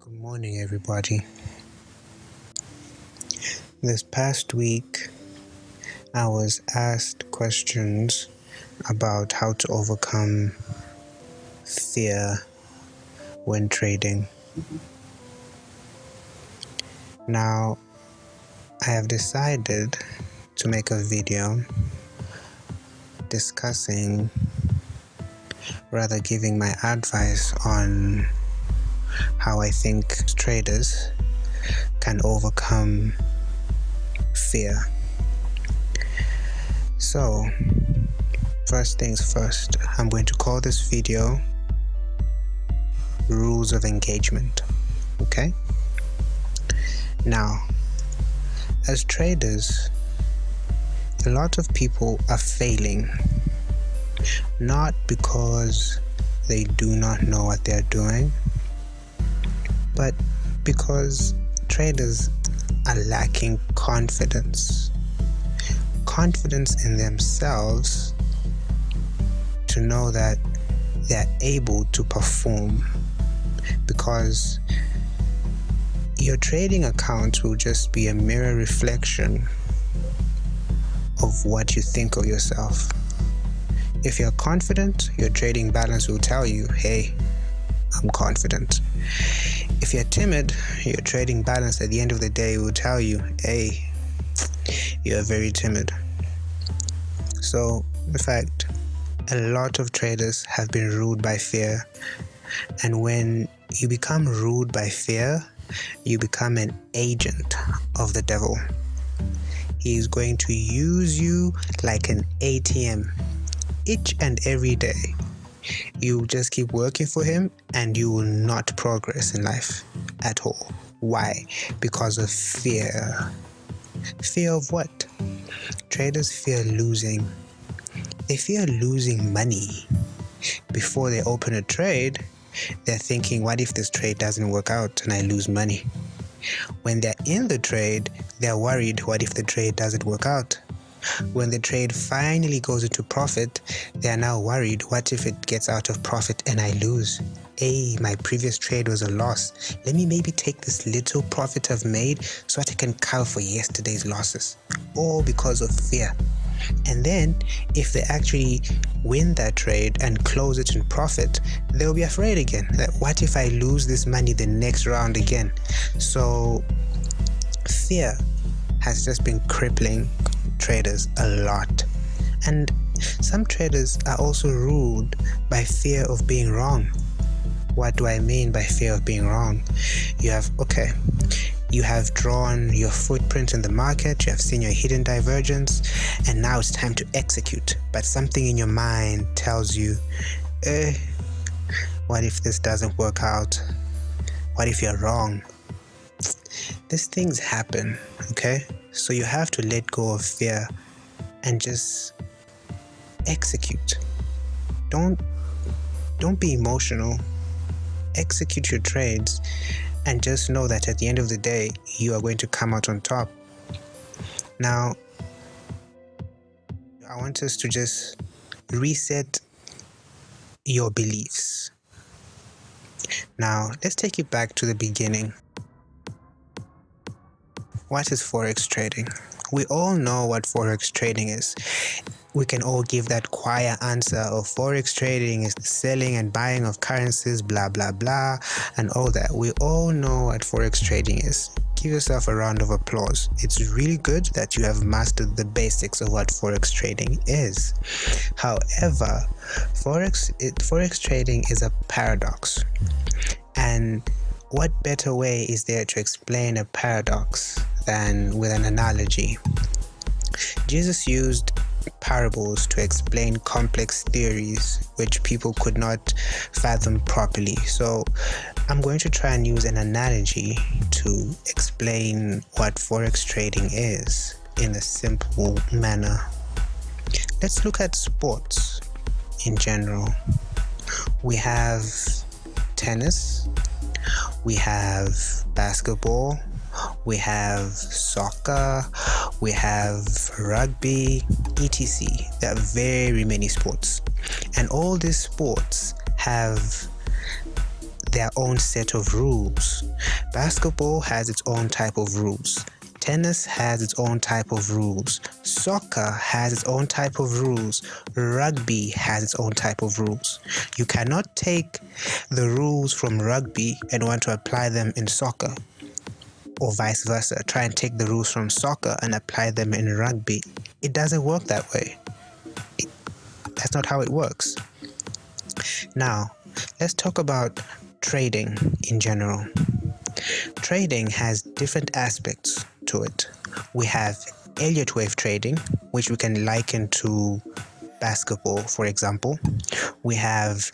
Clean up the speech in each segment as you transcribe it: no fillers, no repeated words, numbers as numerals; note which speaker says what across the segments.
Speaker 1: Good morning, everybody. This past week, I was asked questions about how to overcome fear when trading. Now, I have decided to make a video discussing, rather giving my advice on how I think traders can overcome fear. So, first things first, I'm going to call this video Rules of Engagement. Okay? Now, as traders, a lot of people are failing, not because they do not know what they're doing, but because traders are lacking confidence in themselves to know that they're able to perform, because your trading account will just be a mirror reflection of what you think of yourself. If you're confident, your trading balance will tell you, hey, I'm confident. If you're timid, your trading balance at the end of the day will tell you, hey, you're very timid. So, in fact, a lot of traders have been ruled by fear. And when you become ruled by fear, you become an agent of the devil. He is going to use you like an ATM each and every day. You just keep working for him and you will not progress in life at all. Why? Because of fear. Fear of what? Traders fear losing. They fear losing money. Before they open a trade, they're thinking, what if this trade doesn't work out and I lose money? When they're in the trade, they're worried, what if the trade doesn't work out? When the trade finally goes into profit, they are now worried, what if it gets out of profit and I lose? Hey, my previous trade was a loss. Let me maybe take this little profit I've made so that I can cover for yesterday's losses. All because of fear. And then, if they actually win that trade and close it in profit, they'll be afraid again. That what if I lose this money the next round again? So, fear has just been crippling traders a lot. And some traders are also ruled by fear of being wrong. What do I mean by fear of being wrong? You have drawn your footprint in the market, you have seen your hidden divergence, and now it's time to execute. But something in your mind tells you, what if this doesn't work out? What if you're wrong? These things happen, okay? So you have to let go of fear and just execute. Don't be emotional. Execute your trades and just know that at the end of the day, you are going to come out on top. Now, I want us to just reset your beliefs. Now, let's take it back to the beginning. What is Forex trading? We all know what Forex trading is. We can all give that choir answer of Forex trading is the selling and buying of currencies, blah, blah, blah, and all that. We all know what Forex trading is. Give yourself a round of applause. It's really good that you have mastered the basics of what Forex trading is. However, Forex trading is a paradox. And what better way is there to explain a paradox than with an analogy? Jesus used parables to explain complex theories which people could not fathom properly. So I'm going to try and use an analogy to explain what Forex trading is in a simple manner. Let's look at sports in general. We have tennis, we have basketball, we have soccer, we have rugby, etc. There are very many sports. And all these sports have their own set of rules. Basketball has its own type of rules. Tennis has its own type of rules. Soccer has its own type of rules. Rugby has its own type of rules. You cannot take the rules from rugby and want to apply them in soccer, or vice versa. Try and take the rules from soccer and apply them in rugby. It doesn't work that way. That's not how it works. Now, let's talk about trading in general. Trading has different aspects to it. We have Elliott wave trading, which we can liken to basketball, for example. We have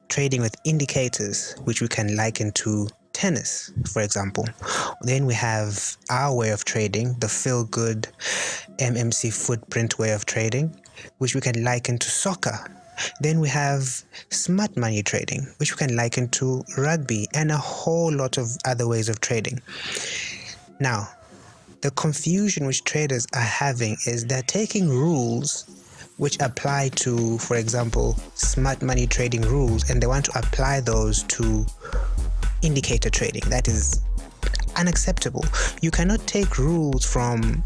Speaker 1: trading with indicators, which we can liken to tennis, for example. Then we have our way of trading, the FEELGOOD MMC footprint way of trading, which we can liken to soccer. Then we have smart money trading, which we can liken to rugby, and a whole lot of other ways of trading. Now, the confusion which traders are having is they're taking rules which apply to, for example, smart money trading rules, and they want to apply those to indicator trading. That is unacceptable. You cannot take rules from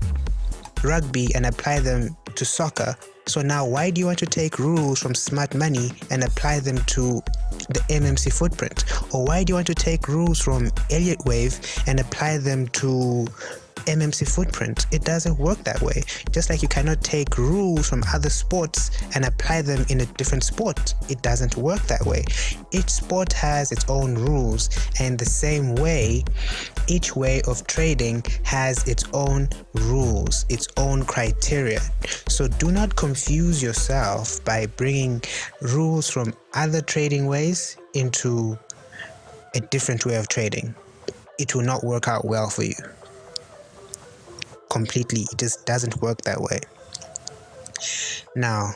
Speaker 1: rugby and apply them to soccer. So now why do you want to take rules from smart money and apply them to the MMC footprint? Or why do you want to take rules from Elliott wave and apply them to MMC footprint? It doesn't work that way. Just like you cannot take rules from other sports and apply them in a different sport. It doesn't work that way. Each sport has its own rules, and the same way, each way of trading has its own rules, its own criteria. So do not confuse yourself by bringing rules from other trading ways into a different way of trading. It will not work out well for you. Completely, it just doesn't work that way. Now,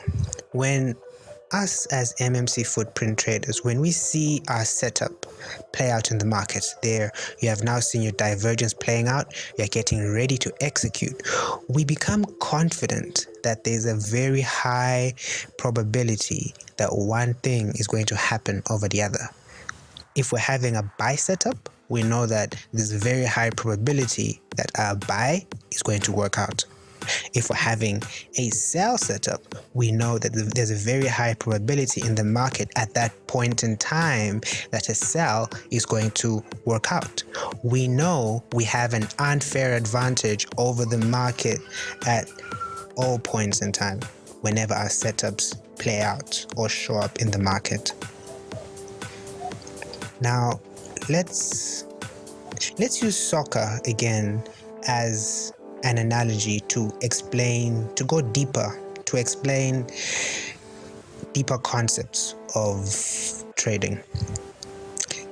Speaker 1: when us as MMC footprint traders, when we see our setup play out in the market, there you have now seen your divergence playing out, you're getting ready to execute, we become confident that there's a very high probability that one thing is going to happen over the other. If we're having a buy setup, we know that there's a very high probability that our buy is going to work out. If we're having a sell setup, we know that there's a very high probability in the market at that point in time that a sell is going to work out. We know we have an unfair advantage over the market at all points in time whenever our setups play out or show up in the market. Now, let's use soccer again as an analogy to go deeper, to explain deeper concepts of trading.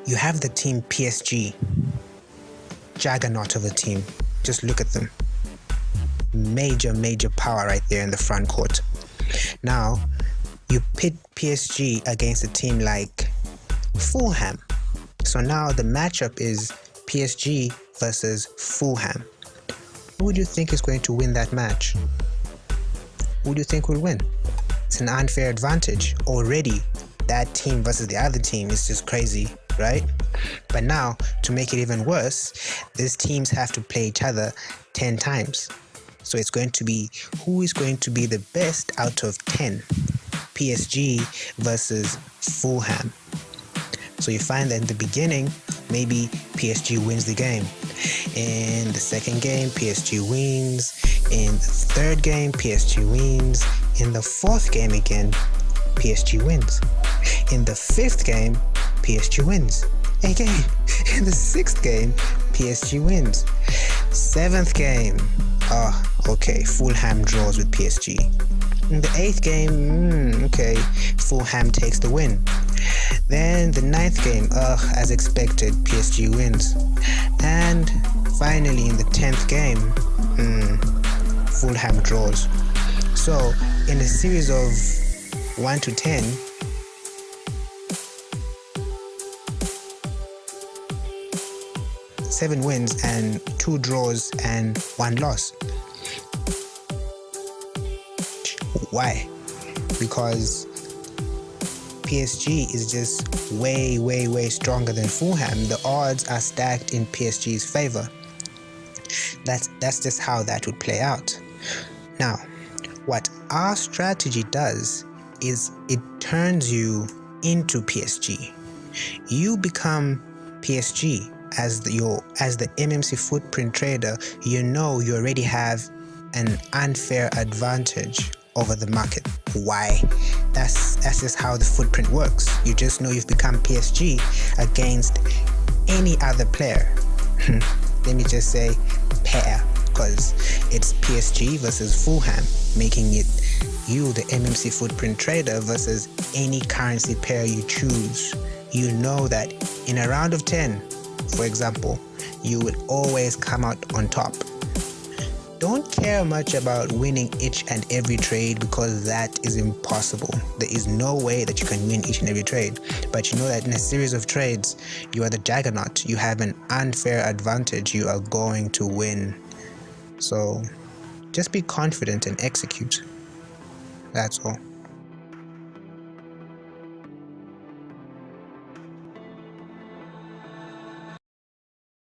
Speaker 1: You have the team PSG, juggernaut of a team. Just look at them. Major power right there in the front court. Now, you pit PSG against a team like Fulham. So now the matchup is PSG versus Fulham. Who do you think is going to win that match? Who do you think will win? It's an unfair advantage. Already, that team versus the other team is just crazy, right? But now, to make it even worse, these teams have to play each other 10 times. So it's going to be who is going to be the best out of 10. PSG versus Fulham. So you find that in the beginning, maybe PSG wins the game. In the second game, PSG wins. In the third game, PSG wins. In the fourth game again, PSG wins. In the fifth game, PSG wins. Again, in the sixth game, PSG wins. Seventh game, Fulham draws with PSG. In the eighth game, Fulham takes the win. Then the ninth game, as expected, PSG wins. And finally in the 10th game, Fulham draws. So in a series of 1 to 10, seven wins and 2 draws and 1 loss. Why? Because PSG is just way stronger than Fulham. The odds are stacked in PSG's favor. That's just how that would play out. Now, what our strategy does is it turns you into PSG. You become PSG as the MMC footprint trader. You know you already have an unfair advantage over the market. Why? That's just how the footprint works. You just know you've become PSG against any other player. Let me just say pair, because it's PSG versus Fulham, making it you, the MMC footprint trader, versus any currency pair you choose. You know that in a round of 10, for example, you will always come out on top. Don't care much about winning each and every trade, because that is impossible. There is no way that you can win each and every trade. But you know that in a series of trades, you are the juggernaut. You have an unfair advantage. You are going to win. So just be confident and execute. That's all.